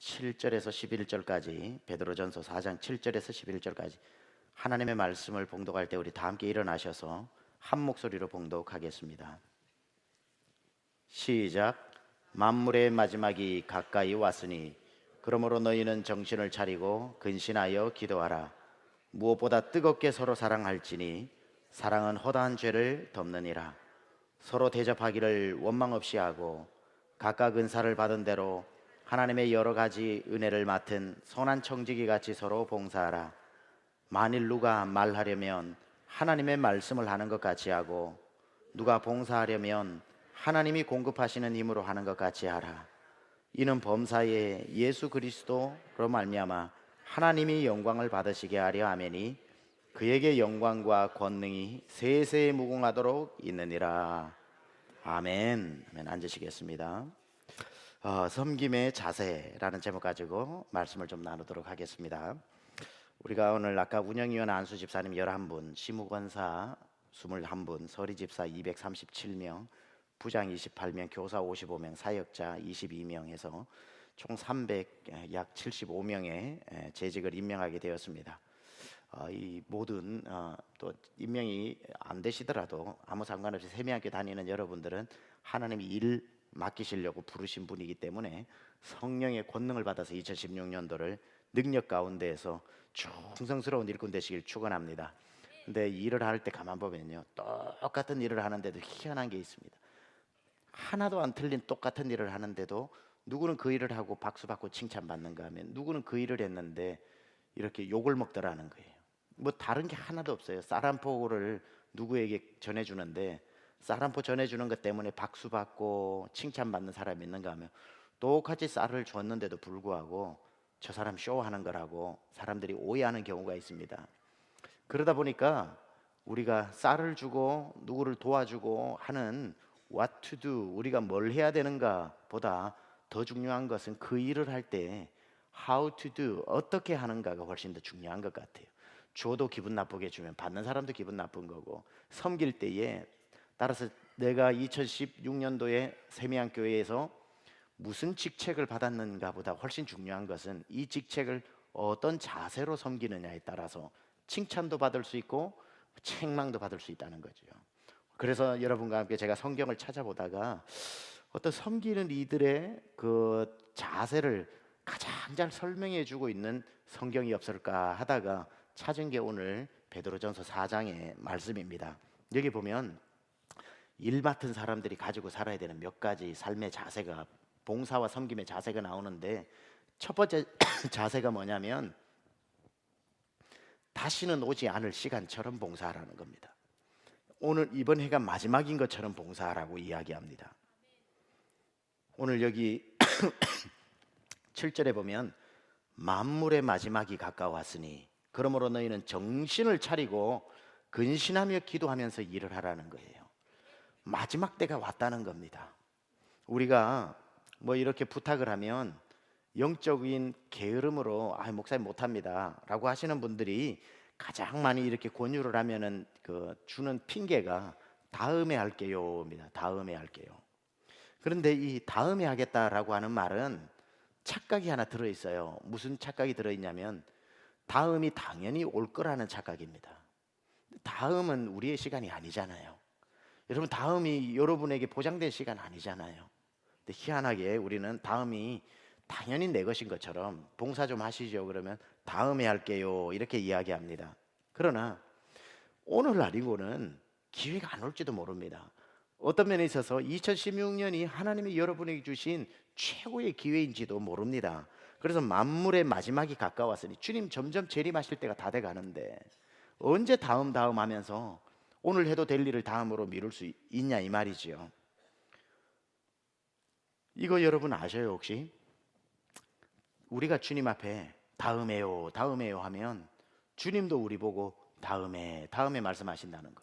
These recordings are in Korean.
7절에서 11절까지, 베드로전서 4장 7절에서 11절까지 하나님의 말씀을 봉독할 때 우리 다 함께 일어나셔서 한 목소리로 봉독하겠습니다. 시작. 만물의 마지막이 가까이 왔으니 그러므로 너희는 정신을 차리고 근신하여 기도하라. 무엇보다 뜨겁게 서로 사랑할지니 사랑은 허다한 죄를 덮느니라. 서로 대접하기를 원망 없이 하고 각각 은사를 받은 대로 하나님의 여러 가지 은혜를 맡은 선한 청지기 같이 서로 봉사하라. 만일 누가 말하려면 하나님의 말씀을 하는 것 같이 하고 누가 봉사하려면 하나님이 공급하시는 힘으로 하는 것 같이 하라. 이는 범사에 예수 그리스도로 말미암아 하나님이 영광을 받으시게 하려 함이니 그에게 영광과 권능이 세세에 무궁하도록 있느니라. 아멘. 아멘. 앉으시겠습니다. 섬김의 자세라는 제목 가지고 말씀을 좀 나누도록 하겠습니다. 우리가 오늘 아까 운영위원 안수 집사님 11분, 시무권사 21분, 서리집사 237명, 부장 28명, 교사 55명, 사역자 22명 해서 총 300약 75명의 재직을 임명하게 되었습니다. 이 모든 또 임명이 안 되시더라도 아무 상관없이 세미학교 다니는 여러분들은 하나님이 일 맡기시려고 부르신 분이기 때문에 성령의 권능을 받아서 2016년도를 능력 가운데에서 충성스러운 일꾼 되시길 축원합니다. 근데 일을 할 때 가만 보면요, 똑같은 일을 하는데도 희한한 게 있습니다. 하나도 안 틀린 똑같은 일을 하는데도 누구는 그 일을 하고 박수 받고 칭찬받는가 하면 누구는 그 일을 했는데 이렇게 욕을 먹더라는 거예요. 뭐 다른 게 하나도 없어요. 쌀한포를 누구에게 전해주는데 쌀한포 전해주는 것 때문에 박수 받고 칭찬받는 사람이 있는가 하면 똑같이 쌀을 줬는데도 불구하고 저 사람 쇼하는 거라고 사람들이 오해하는 경우가 있습니다. 그러다 보니까 우리가 쌀을 주고 누구를 도와주고 하는 what to do, 우리가 뭘 해야 되는가 보다 더 중요한 것은 그 일을 할 때 how to do, 어떻게 하는가가 훨씬 더 중요한 것 같아요. 줘도 기분 나쁘게 주면 받는 사람도 기분 나쁜 거고, 섬길 때에 따라서 내가 2016년도에 세미안교회에서 무슨 직책을 받았는가 보다 훨씬 중요한 것은 이 직책을 어떤 자세로 섬기느냐에 따라서 칭찬도 받을 수 있고 책망도 받을 수 있다는 거죠. 그래서 여러분과 함께 제가 성경을 찾아보다가 어떤 섬기는 이들의 그 자세를 가장 잘 설명해 주고 있는 성경이 없을까 하다가 찾은 게 오늘 베드로전서 4장의 말씀입니다. 여기 보면 일 맡은 사람들이 가지고 살아야 되는 몇 가지 삶의 자세가, 봉사와 섬김의 자세가 나오는데 첫 번째 자세가 뭐냐면 다시는 오지 않을 시간처럼 봉사하라는 겁니다. 오늘 이번 해가 마지막인 것처럼 봉사하라고 이야기합니다. 오늘 여기 7절에 보면 만물의 마지막이 가까웠으니 그러므로 너희는 정신을 차리고 근신하며 기도하면서 일을 하라는 거예요. 마지막 때가 왔다는 겁니다. 우리가 뭐 이렇게 부탁을 하면 영적인 게으름으로 목사님 못합니다 라고 하시는 분들이 가장 많이 이렇게 권유를 하면은 그 주는 핑계가 다음에 할게요입니다. 다음에 할게요. 그런데 이 다음에 하겠다라고 하는 말은 착각이 하나 들어있어요. 무슨 착각이 들어있냐면 다음이 당연히 올 거라는 착각입니다. 다음은 우리의 시간이 아니잖아요. 여러분, 다음이 여러분에게 보장된 시간 아니잖아요. 근데 희한하게 우리는 다음이 당연히 내 것인 것처럼 봉사 좀 하시죠 그러면 다음에 할게요 이렇게 이야기합니다. 그러나 오늘날이고는 기회가 안 올지도 모릅니다. 어떤 면에 있어서 2016년이 하나님이 여러분에게 주신 최고의 기회인지도 모릅니다. 그래서 만물의 마지막이 가까웠으니 주님 점점 재림하실 때가 다 돼가는데 언제 다음 하면서 오늘 해도 될 일을 다음으로 미룰 수 있냐 이 말이지요. 이거 여러분 아셔요 혹시? 우리가 주님 앞에 다음에요 하면 주님도 우리 보고 다음에 말씀하신다는 거.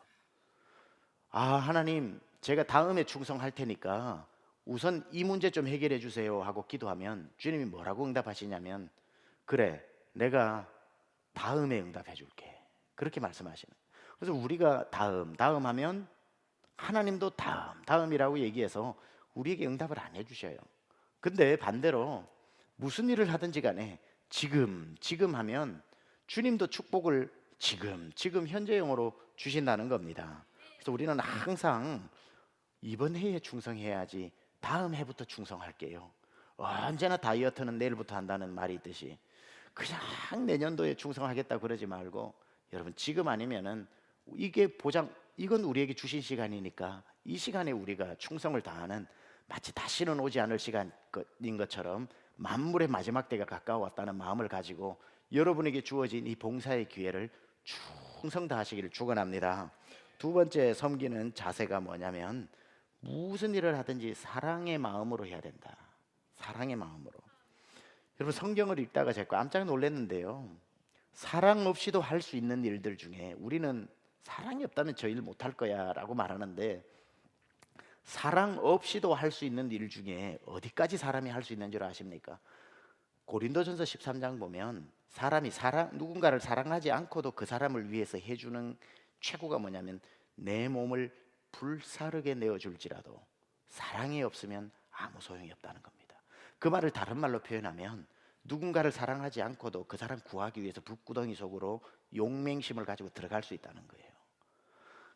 하나님 제가 다음에 충성할 테니까 우선 이 문제 좀 해결해 주세요 하고 기도하면 주님이 뭐라고 응답하시냐면 그래 내가 다음에 응답해 줄게 그렇게 말씀하시는. 그래서 우리가 다음 하면 하나님도 다음이라고 얘기해서 우리에게 응답을 안 해주셔요. 근데 반대로 무슨 일을 하든지 간에 지금 하면 주님도 축복을 지금 현재형으로 주신다는 겁니다. 그래서 우리는 항상 이번 해에 충성해야지 다음 해부터 충성할게요. 언제나 다이어트는 내일부터 한다는 말이 있듯이 그냥 내년도에 충성하겠다 그러지 말고, 여러분 지금 아니면은 이게 이건 우리에게 주신 시간이니까 이 시간에 우리가 충성을 다하는, 마치 다시는 오지 않을 시간인 것처럼 만물의 마지막 때가 가까워왔다는 마음을 가지고 여러분에게 주어진 이 봉사의 기회를 충성 다하시기를 축원합니다. 두 번째 섬기는 자세가 뭐냐면, 무슨 일을 하든지 사랑의 마음으로 해야 된다. 사랑의 마음으로. 여러분 성경을 읽다가 제가 깜짝 놀랐는데요, 사랑 없이도 할 수 있는 일들 중에 우리는 사랑이 없다면 저 일 못할 거야 라고 말하는데, 사랑 없이도 할 수 있는 일 중에 어디까지 사람이 할 수 있는 줄 아십니까? 고린도전서 13장 보면 사람이 누군가를 사랑하지 않고도 그 사람을 위해서 해주는 최고가 뭐냐면, 내 몸을 불사르게 내어줄지라도 사랑이 없으면 아무 소용이 없다는 겁니다. 그 말을 다른 말로 표현하면, 누군가를 사랑하지 않고도 그 사람 구하기 위해서 불구덩이 속으로 용맹심을 가지고 들어갈 수 있다는 거예요.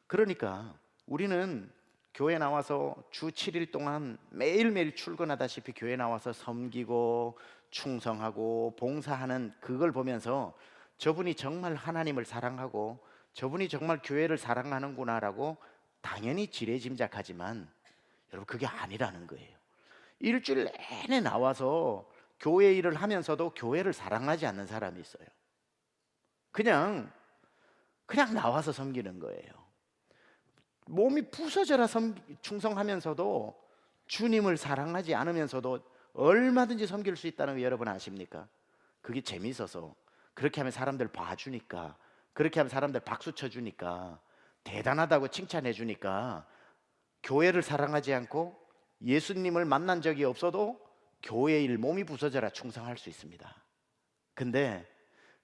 그러니까 우리는 교회 나와서 주 7일 동안 매일매일 출근하다시피 교회 나와서 섬기고 충성하고 봉사하는 그걸 보면서 저분이 정말 하나님을 사랑하고 저분이 정말 교회를 사랑하는구나라고 당연히 지레짐작하지만, 여러분 그게 아니라는 거예요. 일주일 내내 나와서 교회 일을 하면서도 교회를 사랑하지 않는 사람이 있어요. 그냥 나와서 섬기는 거예요. 몸이 부서져라 충성하면서도 주님을 사랑하지 않으면서도 얼마든지 섬길 수 있다는 거 여러분 아십니까? 그게 재밌어서, 그렇게 하면 사람들 봐주니까, 그렇게 하면 사람들 박수 쳐주니까, 대단하다고 칭찬해 주니까 교회를 사랑하지 않고 예수님을 만난 적이 없어도 교회 일 몸이 부서져라 충성할 수 있습니다. 근데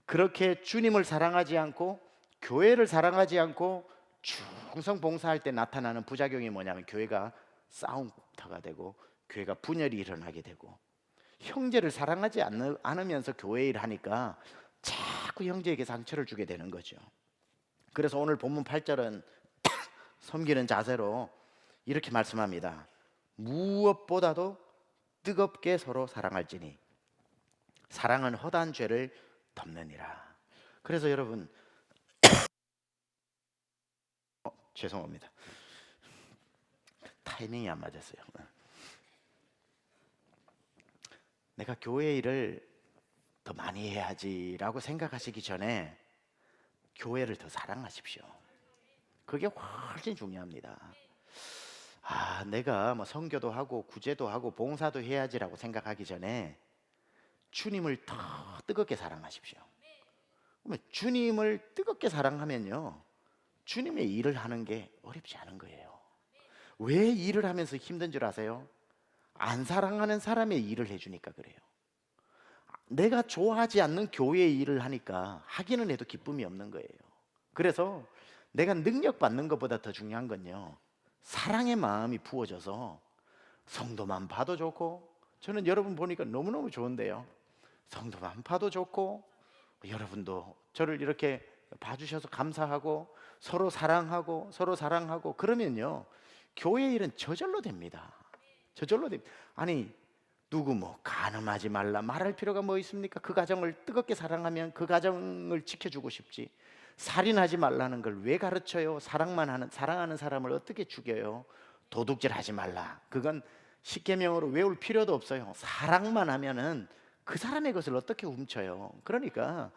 그렇게 주님을 사랑하지 않고 교회를 사랑하지 않고 충성 봉사할 때 나타나는 부작용이 뭐냐면, 교회가 싸움터가 되고 교회가 분열이 일어나게 되고, 형제를 사랑하지 않으면서 교회 일 하니까 자꾸 형제에게 상처를 주게 되는 거죠. 그래서 오늘 본문 8절은 섬기는 자세로 이렇게 말씀합니다. 무엇보다도 뜨겁게 서로 사랑할지니 사랑은 허다한 죄를 덮느니라. 그래서 여러분 죄송합니다. 타이밍이 안 맞았어요. 내가 교회 일을 더 많이 해야지라고 생각하시기 전에 교회를 더 사랑하십시오. 그게 훨씬 중요합니다. 내가 뭐 선교도 하고 구제도 하고 봉사도 해야지라고 생각하기 전에 주님을 더 뜨겁게 사랑하십시오. 그러면 주님을 뜨겁게 사랑하면요, 주님의 일을 하는 게 어렵지 않은 거예요. 왜 일을 하면서 힘든 줄 아세요? 안 사랑하는 사람의 일을 해주니까 그래요. 내가 좋아하지 않는 교회의 일을 하니까 하기는 해도 기쁨이 없는 거예요. 그래서 내가 능력 받는 것보다 더 중요한 건요, 사랑의 마음이 부어져서 성도만 봐도 좋고, 저는 여러분 보니까 너무너무 좋은데요, 성도만 봐도 좋고 여러분도 저를 이렇게 봐주셔서 감사하고 서로 사랑하고 그러면요, 교회 일은 저절로 됩니다. 저절로 됩니다. 아니 누구 뭐 간음하지 말라 말할 필요가 뭐 있습니까? 그 가정을 뜨겁게 사랑하면 그 가정을 지켜주고 싶지, 살인하지 말라는 걸 왜 가르쳐요? 사랑하는 사람을 어떻게 죽여요? 도둑질하지 말라, 그건 십계명으로 외울 필요도 없어요. 사랑만 하면은 그 사람의 것을 어떻게 훔쳐요? 그러니까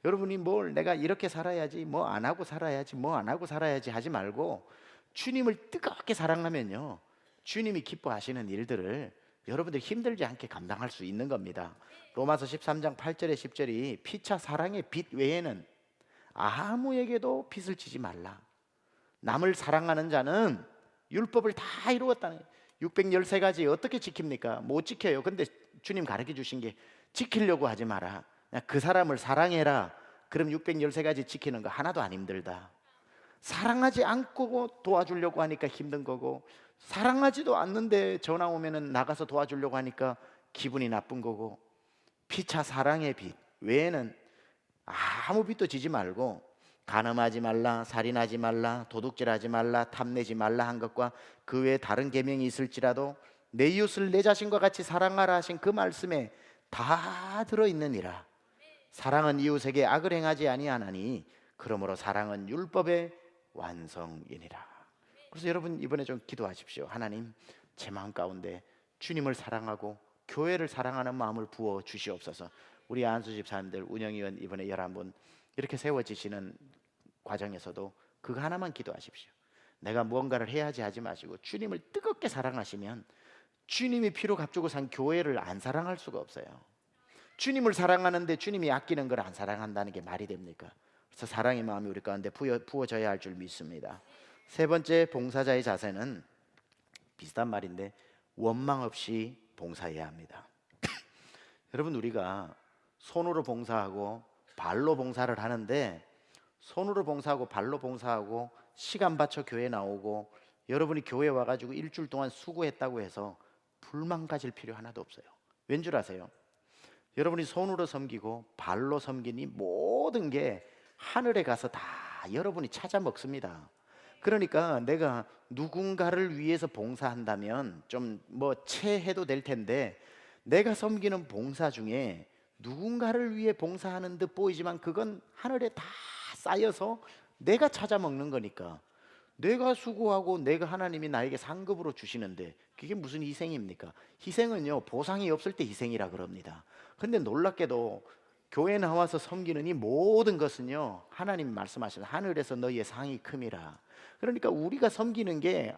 여러분이 뭘 내가 이렇게 살아야지, 뭐 안 하고 살아야지 하지 말고 주님을 뜨겁게 사랑하면요, 주님이 기뻐하시는 일들을 여러분들이 힘들지 않게 감당할 수 있는 겁니다. 로마서 13장 8절에 10절이 피차 사랑의 빚 외에는 아무에게도 빚을 지지 말라. 남을 사랑하는 자는 율법을 다 이루었다는 거예요. 613가지 어떻게 지킵니까? 못 지켜요. 근데 주님 가르쳐 주신 게 지키려고 하지 마라, 그냥 그 사람을 사랑해라. 그럼 613가지 지키는 거 하나도 안 힘들다. 사랑하지 않고 도와주려고 하니까 힘든 거고, 사랑하지도 않는데 전화 오면은 나가서 도와주려고 하니까 기분이 나쁜 거고, 피차 사랑의 빚 외에는 아무 빚도 지지 말고, 간음하지 말라, 살인하지 말라, 도둑질하지 말라, 탐내지 말라 한 것과 그 외에 다른 계명이 있을지라도 내 이웃을 내 자신과 같이 사랑하라 하신 그 말씀에 다 들어있느니라. 사랑은 이웃에게 악을 행하지 아니하나니 그러므로 사랑은 율법의 완성이니라. 그래서 여러분 이번에 좀 기도하십시오. 하나님, 제 마음 가운데 주님을 사랑하고 교회를 사랑하는 마음을 부어 주시옵소서. 우리 안수 집사님들, 운영위원 이번에 11분 이렇게 세워지시는 과정에서도 그거 하나만 기도하십시오. 내가 무언가를 해야지 하지 마시고 주님을 뜨겁게 사랑하시면 주님이 피로 값주고 산 교회를 안 사랑할 수가 없어요. 주님을 사랑하는데 주님이 아끼는 걸 안 사랑한다는 게 말이 됩니까? 그래서 사랑의 마음이 우리 가운데 부어져야 할 줄 믿습니다. 세 번째, 봉사자의 자세는 비슷한 말인데 원망 없이 봉사해야 합니다. 여러분, 우리가 손으로 봉사하고 발로 봉사를 하는데, 손으로 봉사하고 발로 봉사하고 시간 바쳐 교회 나오고 여러분이 교회 와가지고 일주일 동안 수고했다고 해서 불만 가질 필요 하나도 없어요. 왠 줄 아세요? 여러분이 손으로 섬기고 발로 섬기니 모든 게 하늘에 가서 다 여러분이 찾아 먹습니다. 그러니까 내가 누군가를 위해서 봉사한다면 좀 체해도 될 텐데, 내가 섬기는 봉사 중에 누군가를 위해 봉사하는 듯 보이지만 그건 하늘에 다 쌓여서 내가 찾아 먹는 거니까, 내가 수고하고 내가 하나님이 나에게 상급으로 주시는데 그게 무슨 희생입니까? 희생은요, 보상이 없을 때 희생이라 그럽니다. 근데 놀랍게도 교회 나와서 섬기는 이 모든 것은요, 하나님 말씀하신 하늘에서 너희의 상이 큼이라. 그러니까 우리가 섬기는 게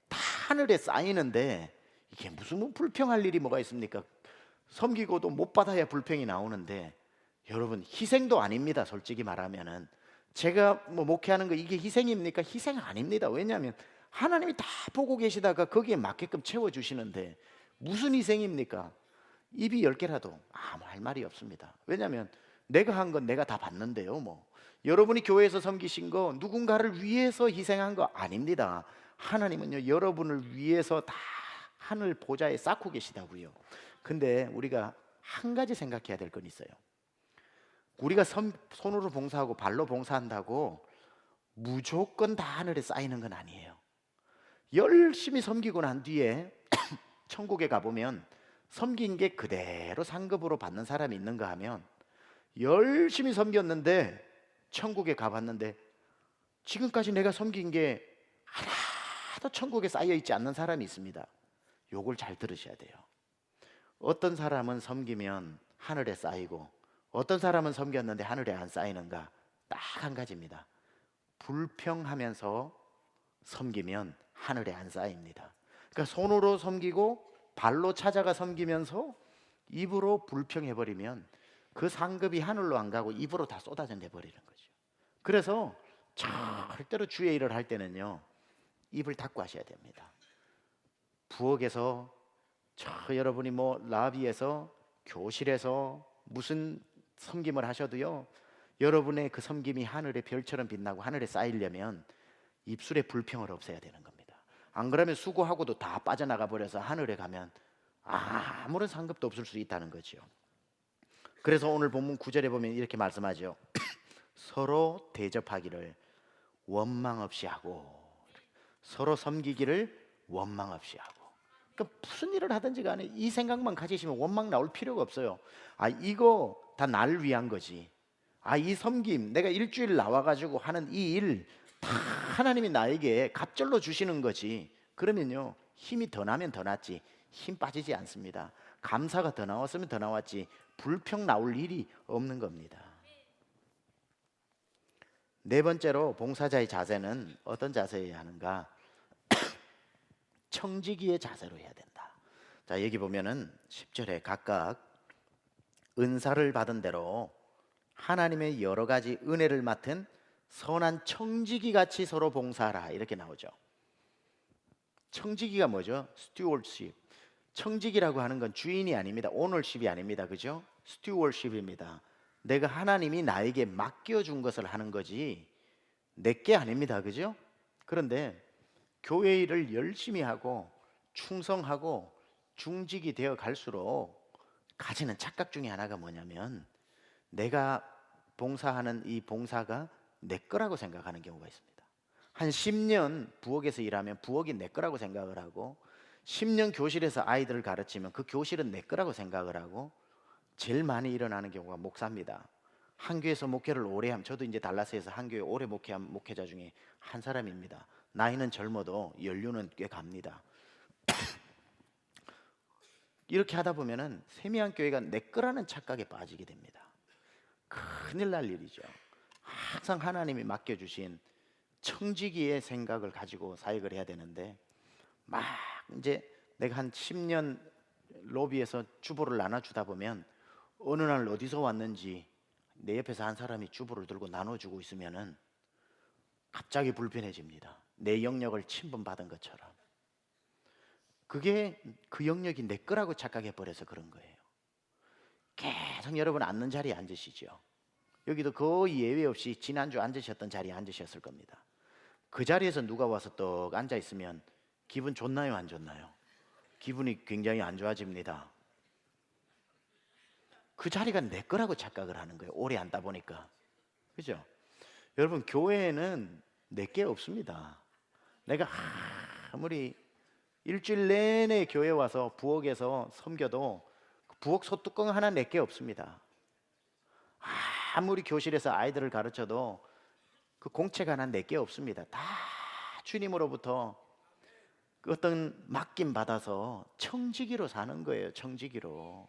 다 하늘에 쌓이는데 이게 무슨 불평할 일이 뭐가 있습니까? 섬기고도 못 받아야 불평이 나오는데, 여러분 희생도 아닙니다. 솔직히 말하면은 제가 목회하는 거 이게 희생입니까? 희생 아닙니다. 왜냐하면 하나님이 다 보고 계시다가 거기에 맞게끔 채워주시는데 무슨 희생입니까? 입이 10개라도 아무 할 말이 없습니다. 왜냐하면 내가 한 건 내가 다 받는데요. 여러분이 교회에서 섬기신 거 누군가를 위해서 희생한 거 아닙니다. 하나님은요, 여러분을 위해서 다 하늘 보좌에 쌓고 계시다고요. 근데 우리가 한 가지 생각해야 될 건 있어요. 우리가 손으로 봉사하고 발로 봉사한다고 무조건 다 하늘에 쌓이는 건 아니에요. 열심히 섬기고 난 뒤에 천국에 가보면 섬긴 게 그대로 상급으로 받는 사람이 있는가 하면, 열심히 섬겼는데 천국에 가봤는데 지금까지 내가 섬긴 게 하나도 천국에 쌓여 있지 않는 사람이 있습니다. 요걸 잘 들으셔야 돼요. 어떤 사람은 섬기면 하늘에 쌓이고 어떤 사람은 섬겼는데 하늘에 안 쌓이는가? 딱 한 가지입니다. 불평하면서 섬기면 하늘에 안 쌓입니다. 그러니까 손으로 섬기고 발로 찾아가 섬기면서 입으로 불평해버리면 그 상급이 하늘로 안 가고 입으로 다 쏟아져 내버리는 거죠. 그래서 절대로 주의 일을 할 때는요, 입을 닫고 하셔야 됩니다. 부엌에서 여러분이 라비에서 교실에서 무슨 섬김을 하셔도요, 여러분의 그 섬김이 하늘의 별처럼 빛나고 하늘에 쌓이려면 입술의 불평을 없애야 되는 겁니다. 안 그러면 수고하고도 다 빠져나가 버려서 하늘에 가면 아무런 상급도 없을 수 있다는 거죠. 그래서 오늘 본문 9절에 보면 이렇게 말씀하죠. 서로 대접하기를 원망 없이 하고, 서로 섬기기를 원망 없이 하고. 그러니까 무슨 일을 하든지 간에 이 생각만 가지시면 원망 나올 필요가 없어요. 이거 다 나를 위한 거지. 이 섬김, 내가 일주일 나와가지고 하는 이 일 다 하나님이 나에게 갑절로 주시는 거지. 그러면요, 힘이 더 나면 더 낫지 힘 빠지지 않습니다. 감사가 더 나왔으면 더 나왔지 불평 나올 일이 없는 겁니다. 네 번째로 봉사자의 자세는 어떤 자세여야 하는가? 청지기의 자세로 해야 된다. 자, 여기 보면은 10절에 각각 은사를 받은 대로 하나님의 여러 가지 은혜를 맡은 선한 청지기 같이 서로 봉사하라, 이렇게 나오죠. 청지기가 뭐죠? 스튜어드십. 청지기라고 하는 건 주인이 아닙니다. 오너십이 아닙니다. 그죠? 스튜어드십입니다. 내가 하나님이 나에게 맡겨준 것을 하는 거지 내게 아닙니다. 그죠? 그런데 교회 일을 열심히 하고 충성하고 중직이 되어 갈수록 가지는 착각 중에 하나가 뭐냐면 내가 봉사하는 이 봉사가 내 거라고 생각하는 경우가 있습니다. 한 10년 부엌에서 일하면 부엌이 내 거라고 생각을 하고 10년 교실에서 아이들을 가르치면 그 교실은 내 거라고 생각을 하고 제일 많이 일어나는 경우가 목사입니다. 한 교회에서 목회를 오래 하면 저도 이제 달라스에서 한 교회 오래 목회한 목회자 중에 한 사람입니다. 나이는 젊어도 연륜은 꽤 갑니다. 이렇게 하다 보면은 세미한 교회가 내 거라는 착각에 빠지게 됩니다. 큰일 날 일이죠. 항상 하나님이 맡겨주신 청지기의 생각을 가지고 사역을 해야 되는데 막 이제 내가 한 10년 로비에서 주보를 나눠주다 보면 어느 날 어디서 왔는지 내 옆에서 한 사람이 주보를 들고 나눠주고 있으면은 갑자기 불편해집니다. 내 영역을 침범받은 것처럼. 그게 그 영역이 내 거라고 착각해 버려서 그런 거예요. 계속 여러분 앉는 자리에 앉으시죠. 여기도 거의 예외 없이 지난주 앉으셨던 자리에 앉으셨을 겁니다. 그 자리에서 누가 와서 떡 앉아 있으면 기분 좋나요, 안 좋나요? 기분이 굉장히 안 좋아집니다. 그 자리가 내 거라고 착각을 하는 거예요. 오래 앉다 보니까. 그죠? 여러분, 교회에는 내 게 없습니다. 내가 아무리 일주일 내내 교회 와서 부엌에서 섬겨도 부엌 소뚜껑 하나 내 게 없습니다. 아무리 교실에서 아이들을 가르쳐도 그 공책 하나 내 게 없습니다. 다 주님으로부터 그 어떤 맡김 받아서 청지기로 사는 거예요. 청지기로.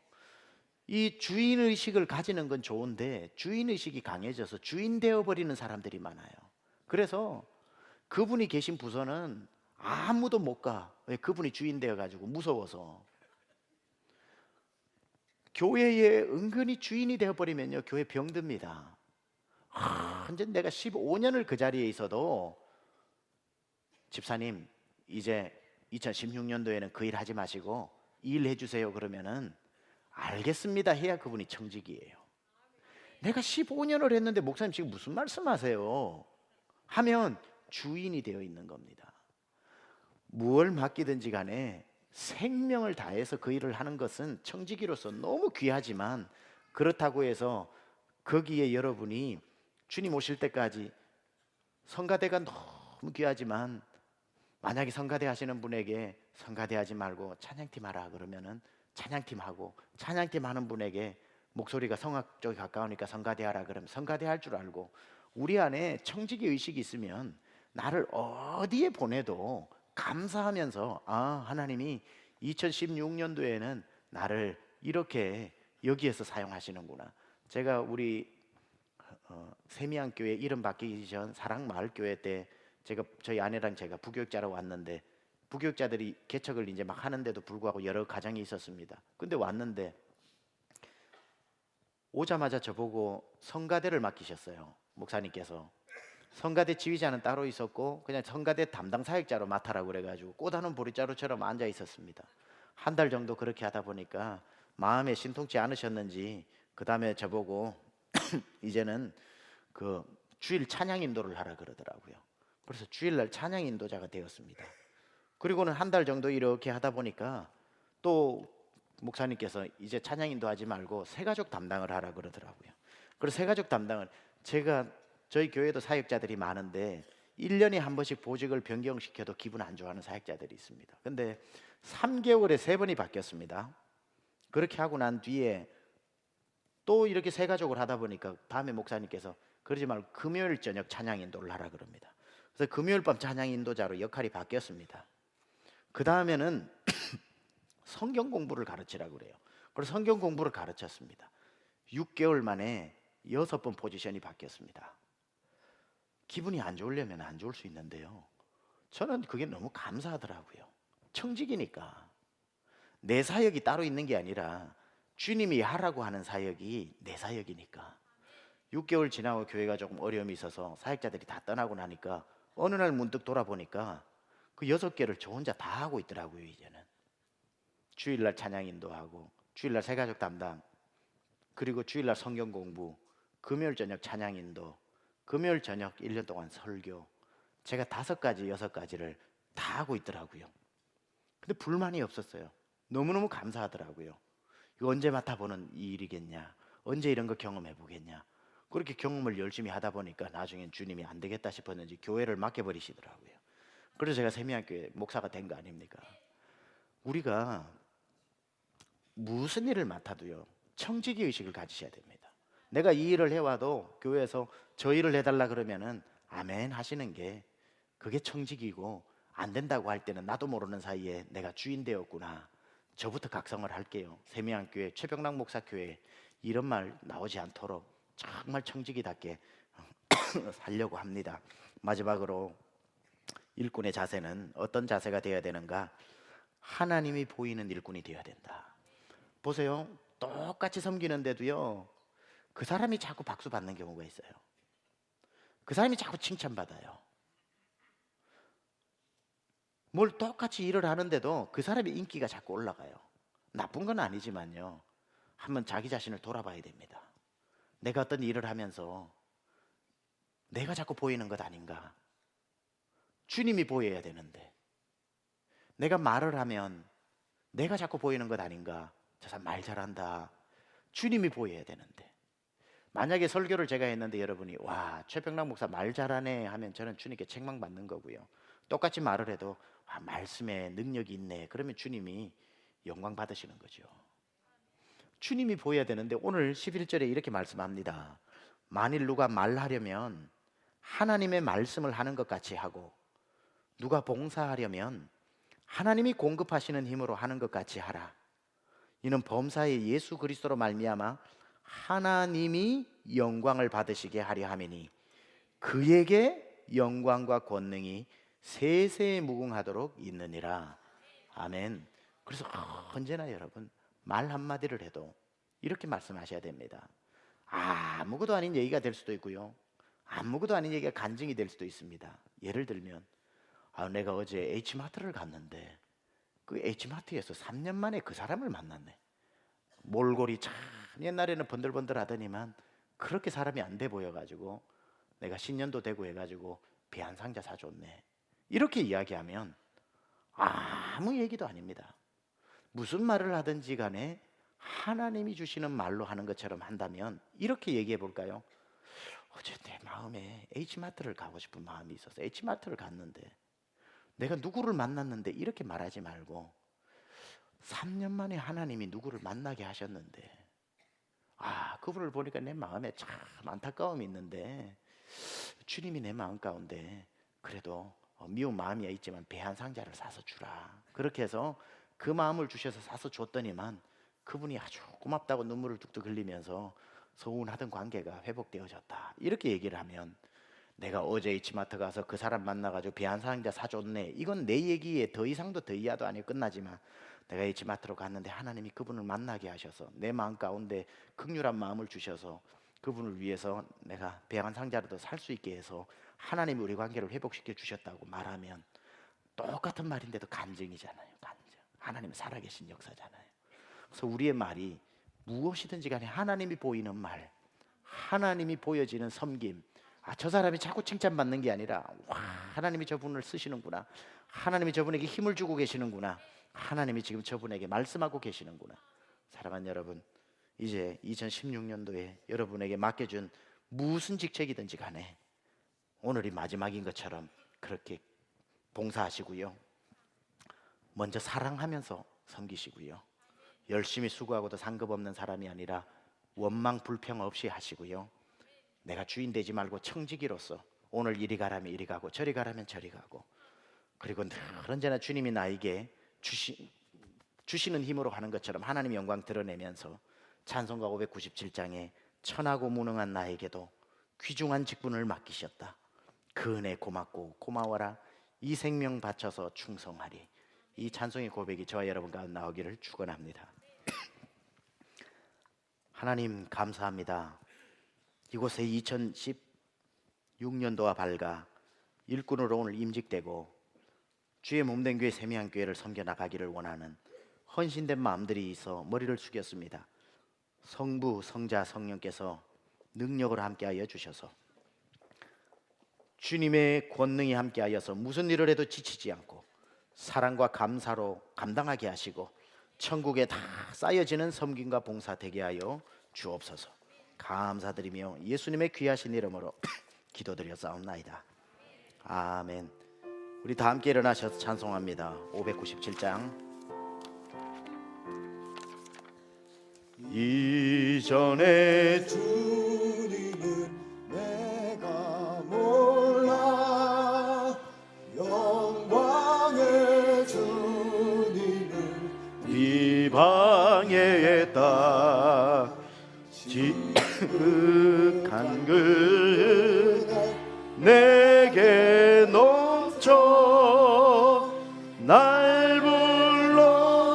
이 주인의식을 가지는 건 좋은데 주인의식이 강해져서 주인 되어버리는 사람들이 많아요. 그래서 그분이 계신 부서는 아무도 못 가. 왜? 그분이 주인 되어가지고 무서워서. 교회에 은근히 주인이 되어버리면요, 교회 병듭니다. 이제 내가 15년을 그 자리에 있어도 집사님 이제 2016년도에는 그 일 하지 마시고 일 해주세요 그러면은 알겠습니다 해야 그분이 청직이에요. 내가 15년을 했는데 목사님 지금 무슨 말씀하세요 하면 주인이 되어 있는 겁니다. 무엇을 맡기든지 간에 생명을 다해서 그 일을 하는 것은 청지기로서 너무 귀하지만 그렇다고 해서 거기에 여러분이 주님 오실 때까지 성가대가 너무 귀하지만 만약에 성가대 하시는 분에게 성가대 하지 말고 찬양팀 하라 그러면은 찬양팀 하고 찬양팀 하는 분에게 목소리가 성악 쪽에 가까우니까 성가대 하라 그러면 성가대 할 줄 알고 우리 안에 청지기 의식이 있으면 나를 어디에 보내도 감사하면서 아 하나님이 2016년도에는 나를 이렇게 여기에서 사용하시는구나. 제가 우리 세미안 교회 이름 바뀌기 전 사랑마을교회 때 제가 저희 아내랑 제가 부교육자로 왔는데 부교육자들이 개척을 이제 막 하는데도 불구하고 여러 가정이 있었습니다. 근데 왔는데 오자마자 저보고 성가대를 맡기셨어요. 목사님께서. 성가대 지휘자는 따로 있었고 그냥 성가대 담당 사역자로 맡아라고 그래가지고 꽃하는 보리자루처럼 앉아 있었습니다. 한 달 정도 그렇게 하다 보니까 마음에 신통치 않으셨는지 그 다음에 저보고 이제는 그 주일 찬양 인도를 하라 그러더라고요. 그래서 주일날 찬양 인도자가 되었습니다. 그리고는 한 달 정도 이렇게 하다 보니까 또 목사님께서 이제 찬양 인도하지 말고 새가족 담당을 하라 그러더라고요. 그래서 새가족 담당을 제가 저희 교회도 사역자들이 많은데 1년에 한 번씩 보직을 변경시켜도 기분 안 좋아하는 사역자들이 있습니다. 근데 3개월에 3번이 바뀌었습니다. 그렇게 하고 난 뒤에 또 이렇게 새가족을 하다 보니까 밤에 목사님께서 그러지 말고 금요일 저녁 찬양 인도를 하라 그럽니다. 그래서 금요일 밤 찬양 인도자로 역할이 바뀌었습니다. 그 다음에는 성경 공부를 가르치라고 그래요. 그래서 성경 공부를 가르쳤습니다. 6개월 만에 6번 포지션이 바뀌었습니다. 기분이 안 좋으려면 안 좋을 수 있는데요. 저는 그게 너무 감사하더라고요. 청직이니까. 내 사역이 따로 있는 게 아니라 주님이 하라고 하는 사역이 내 사역이니까. 6개월 지나고 교회가 조금 어려움이 있어서 사역자들이 다 떠나고 나니까 어느 날 문득 돌아보니까 그 6개를 저 혼자 다 하고 있더라고요. 이제는 주일날 찬양 인도하고 주일날 새가족 담당 그리고 주일날 성경 공부 금요일 저녁 찬양 인도 금요일 저녁 1년 동안 설교 제가 5가지 6가지를 다 하고 있더라고요. 근데 불만이 없었어요. 너무너무 감사하더라고요. 이거 언제 맡아보는 이 일이겠냐? 언제 이런 거 경험해 보겠냐? 그렇게 경험을 열심히 하다 보니까 나중엔 주님이 안 되겠다 싶었는지 교회를 맡겨버리시더라고요. 그래서 제가 세미한교회 목사가 된 거 아닙니까? 우리가 무슨 일을 맡아도요, 청지기 의식을 가지셔야 됩니다. 내가 이 일을 해와도 교회에서 저 일을 해달라 그러면은 아멘 하시는 게 그게 청지기고, 안 된다고 할 때는 나도 모르는 사이에 내가 주인 되었구나, 저부터 각성을 할게요. 세미한교회 최병락 목사교회 이런 말 나오지 않도록 정말 청지기답게 살려고 합니다. 마지막으로 일꾼의 자세는 어떤 자세가 되어야 되는가? 하나님이 보이는 일꾼이 되어야 된다. 보세요, 똑같이 섬기는데도요, 그 사람이 자꾸 박수 받는 경우가 있어요. 그 사람이 자꾸 칭찬받아요. 뭘 똑같이 일을 하는데도 그 사람의 인기가 자꾸 올라가요. 나쁜 건 아니지만요, 한번 자기 자신을 돌아봐야 됩니다. 내가 어떤 일을 하면서 내가 자꾸 보이는 것 아닌가? 주님이 보여야 되는데, 내가 말을 하면 내가 자꾸 보이는 것 아닌가? 저 사람 말 잘한다, 주님이 보여야 되는데. 만약에 설교를 제가 했는데 여러분이 와, 최병락 목사 말 잘하네 하면 저는 주님께 책망받는 거고요. 똑같이 말을 해도 말씀에 능력이 있네, 그러면 주님이 영광 받으시는 거죠. 주님이 보여야 되는데 오늘 11절에 이렇게 말씀합니다. 만일 누가 말하려면 하나님의 말씀을 하는 것 같이 하고, 누가 봉사하려면 하나님이 공급하시는 힘으로 하는 것 같이 하라. 이는 범사에 예수 그리스도로 말미암아 하나님이 영광을 받으시게 하려 함이니 그에게 영광과 권능이 세세에 무궁하도록 있느니라. 아멘. 그래서 언제나 여러분 말 한마디를 해도 이렇게 말씀하셔야 됩니다. 아무것도 아닌 얘기가 될 수도 있고요, 아무것도 아닌 얘기가 간증이 될 수도 있습니다. 예를 들면 내가 어제 H마트를 갔는데 그 H마트에서 3년 만에 그 사람을 만났네. 몰골이 참 옛날에는 번들번들 하더니만 그렇게 사람이 안 돼 보여가지고 내가 신년도 되고 해가지고 배 한 상자 사줬네. 이렇게 이야기하면 아무 얘기도 아닙니다. 무슨 말을 하든지 간에 하나님이 주시는 말로 하는 것처럼 한다면 이렇게 얘기해 볼까요? 어제 내 마음에 H마트를 가고 싶은 마음이 있어서 H마트를 갔는데, 내가 누구를 만났는데 이렇게 말하지 말고 3년 만에 하나님이 누구를 만나게 하셨는데 그분을 보니까 내 마음에 참 안타까움이 있는데 주님이 내 마음 가운데 그래도 미운 마음이 있지만 배 한 상자를 사서 주라. 그렇게 해서 그 마음을 주셔서 사서 줬더니만 그분이 아주 고맙다고 눈물을 뚝뚝 흘리면서 서운하던 관계가 회복되어졌다. 이렇게 얘기를 하면 내가 어제 H마트 가서 그 사람 만나가지고 배 한 상자 사줬네, 이건 내 얘기에 더 이상도 더 이하도 아니고 끝나지만, 내가 H마트로 갔는데 하나님이 그분을 만나게 하셔서 내 마음 가운데 긍휼한 마음을 주셔서 그분을 위해서 내가 배 한 상자라도 살 수 있게 해서 하나님이 우리 관계를 회복시켜 주셨다고 말하면 똑같은 말인데도 간증이잖아요. 간증. 하나님은 살아계신 역사잖아요. 그래서 우리의 말이 무엇이든지 간에 하나님이 보이는 말, 하나님이 보여지는 섬김, 저 사람이 자꾸 칭찬받는 게 아니라 와, 하나님이 저분을 쓰시는구나, 하나님이 저분에게 힘을 주고 계시는구나, 하나님이 지금 저분에게 말씀하고 계시는구나. 사랑하는 여러분, 이제 2016년도에 여러분에게 맡겨준 무슨 직책이든지 간에 오늘이 마지막인 것처럼 그렇게 봉사하시고요, 먼저 사랑하면서 섬기시고요, 열심히 수고하고도 상급 없는 사람이 아니라 원망 불평 없이 하시고요, 내가 주인 되지 말고 청지기로서 오늘 이리 가라면 이리 가고 저리 가라면 저리 가고, 그리고 늘 언제나 주님이 나에게 주시는 힘으로 하는 것처럼 하나님의 영광 드러내면서 찬송가 597장에 천하고 무능한 나에게도 귀중한 직분을 맡기셨다, 그 은혜 고맙고 고마워라, 이 생명 바쳐서 충성하리. 이 찬송의 고백이 저와 여러분 가운데 나오기를 축원합니다. 하나님 감사합니다. 이곳에 2016년도와 밝아 일꾼으로 오늘 임직되고 주의 몸된 교회 세미한교회를 섬겨 나가기를 원하는 헌신된 마음들이 있어 머리를 숙였습니다. 성부, 성자, 성령께서 능력을 함께하여 주셔서 주님의 권능이 함께하여서 무슨 일을 해도 지치지 않고 사랑과 감사로 감당하게 하시고 천국에 다 쌓여지는 섬김과 봉사 되게 하여 주옵소서. 감사드리며 예수님의 귀하신 이름으로 기도드렸사옵나이다. 아멘. 우리 다 함께 일어나셔서 찬송합니다. 597장. 이전에 주님은 내가 몰라 영광의 주님은 이방에 딱 지극한 그 내게 넘쳐 날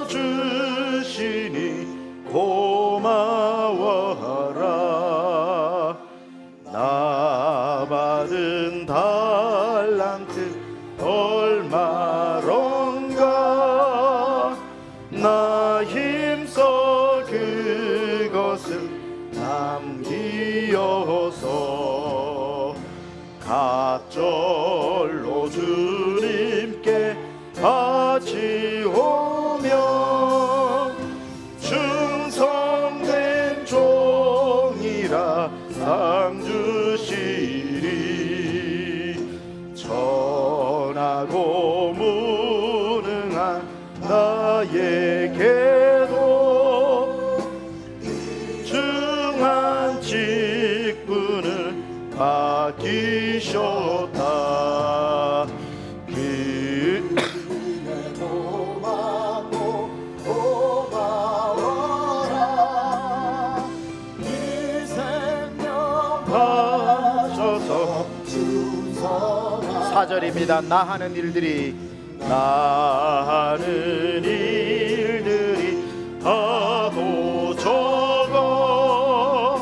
불러주시니 고마워하라. 나 받은 달란트 얼마론가 나 힘써 그것을 남기어서 갑절로 주님께 바치오며 충성된 종이라 상 주시리. 전하고 무능한 나에게도 중한 직분을 맡기셨다. 고맙고 고마워라. 이 생명 하셔서 충성하 4절입니다. 나 하는 일들이 하도 적어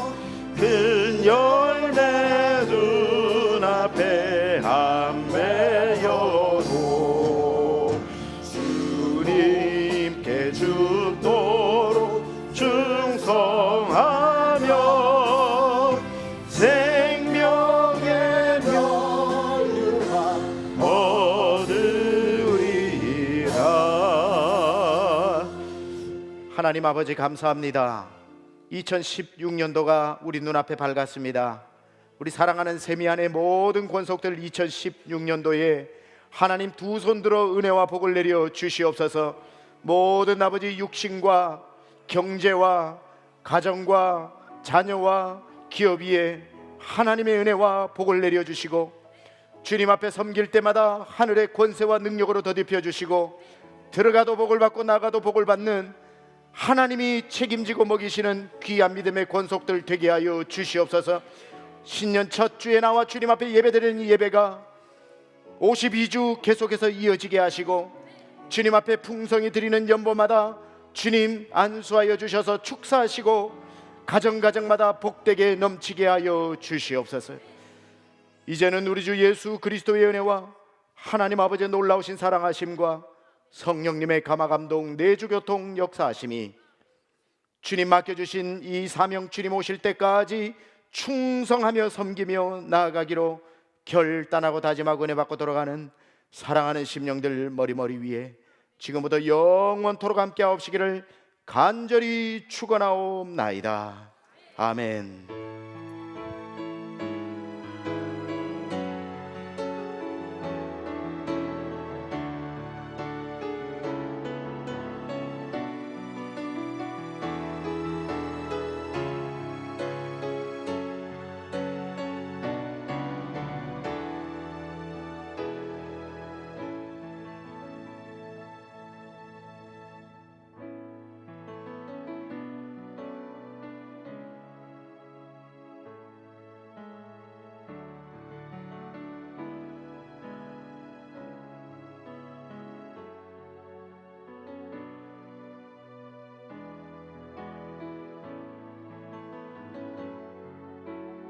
큰 열매 눈앞에 안 매여도 주님께 죽도록 충성하며 생명의 면류관 얻으리라. 하나님 아버지 감사합니다. 2016년도가 우리 눈앞에 밝았습니다. 우리 사랑하는 세미안의 모든 권속들 2016년도에 하나님 두 손 들어 은혜와 복을 내려 주시옵소서. 모든 아버지 육신과 경제와 가정과 자녀와 기업 위에 하나님의 은혜와 복을 내려 주시고 주님 앞에 섬길 때마다 하늘의 권세와 능력으로 더딥혀 주시고 들어가도 복을 받고 나가도 복을 받는 하나님이 책임지고 먹이시는 귀한 믿음의 권속들 되게 하여 주시옵소서. 신년 첫 주에 나와 주님 앞에 예배드리는 이 예배가 52주 계속해서 이어지게 하시고 주님 앞에 풍성히 드리는 연보마다 주님 안수하여 주셔서 축사하시고 가정가정마다 복되게 넘치게 하여 주시옵소서. 이제는 우리 주 예수 그리스도의 은혜와 하나님 아버지의 놀라우신 사랑하심과 성령님의 감화감동 내주교통 역사하심이 주님 맡겨주신 이 사명 주님 오실 때까지 충성하며 섬기며 나아가기로 결단하고 다짐하고 은혜 받고 돌아가는 사랑하는 심령들 머리머리 위에 지금부터 영원토록 함께 하옵시기를 간절히 축원하옵나이다. 아멘.